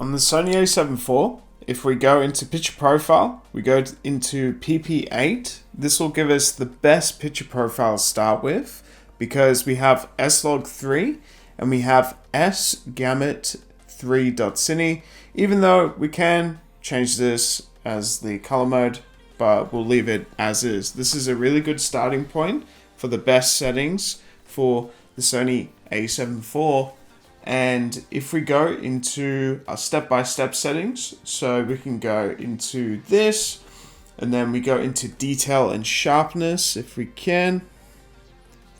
On the Sony A7 IV, if we go into Picture Profile, we go into PP8, this will give us the best picture profile to start with because we have Log3 and we have S-gamut3.cine, even though we can change this as the color mode, but we'll leave it as is. This is a really good starting point for the best settings for the Sony A7 IV. And if we go into our step-by-step settings, so we can go into this, and then we go into detail and sharpness if we can.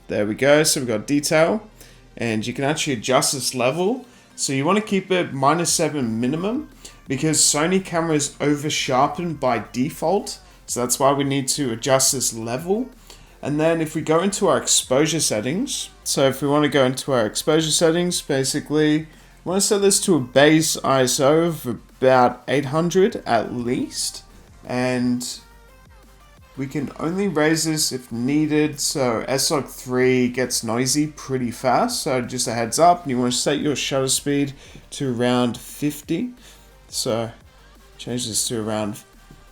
There we go, so we've got detail, and you can actually adjust this level. So you want to keep it -7 minimum, because Sony cameras over-sharpen by default, so that's why we need to adjust this level. And then if we go into our exposure settings, so if we want to go into our exposure settings, basically, we want to set this to a base ISO of about 800 at least. And we can only raise this if needed, so Log3 gets noisy pretty fast, so just a heads up. You want to set your shutter speed to around 50. So change this to around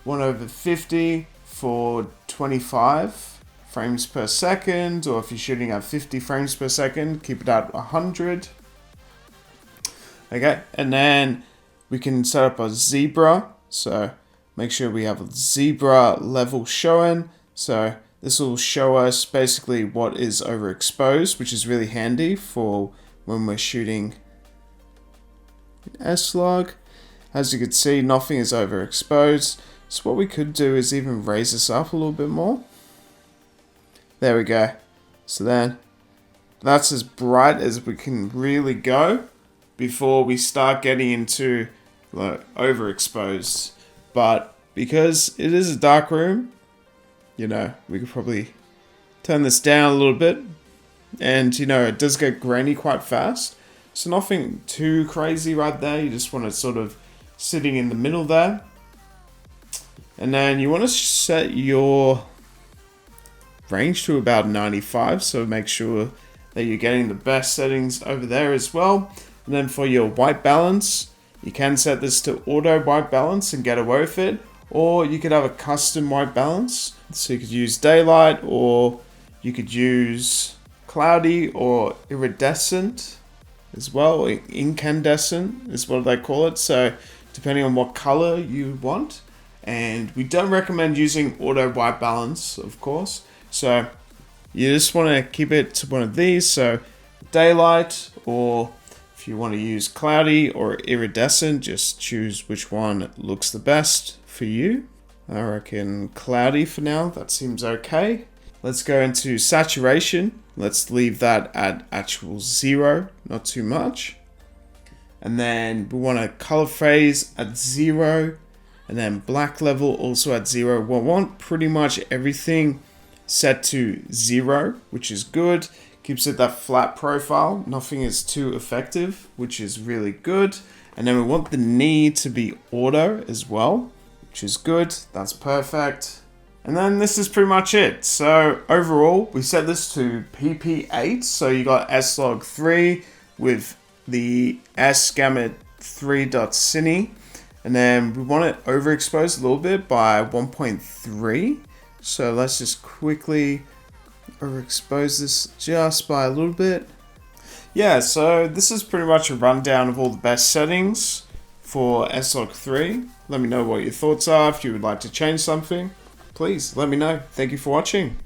1/50 for 25 frames per second, or if you're shooting at 50 frames per second, keep it at 100. Okay, and then we can set up a zebra, so make sure we have a zebra level showing. So this will show us basically what is overexposed, which is really handy for when we're shooting S-Log. As you can see, nothing is overexposed. So what we could do is even raise this up a little bit more. There we go. So then that's as bright as we can really go before we start getting into overexposed. But because it is a dark room, you know, we could probably turn this down a little bit. And, you know, it does get grainy quite fast. So nothing too crazy right there. You just want it sort of sitting in the middle there. And then you want to set your range to about 95, so make sure that you're getting the best settings over there as well. And then for your white balance, you can set this to auto white balance and get away with it, or you could have a custom white balance. So you could use daylight, or you could use cloudy or iridescent as well, or incandescent is what they call it, so depending on what color you want. And we don't recommend using auto white balance, of course. So you just want to keep it to one of these, so daylight, or if you want to use cloudy or iridescent, just choose which one looks the best for you. I reckon cloudy for now, that seems okay. Let's go into saturation. Let's leave that at actual 0, not too much. And then we want a color phase at 0, and then black level also at 0. We want pretty much everything set to 0, which is good. Keeps it that flat profile. Nothing is too effective, which is really good. And then we want the knee to be auto as well, which is good. That's perfect. And then this is pretty much it. So overall, we set this to PP8. So you got Log3 with the S-gamut3.cine. And then we want it overexposed a little bit by 1.3. So let's just quickly overexpose this just by a little bit. Yeah, so this is pretty much a rundown of all the best settings for Log3. Let me know what your thoughts are. If you would like to change something, please let me know. Thank you for watching.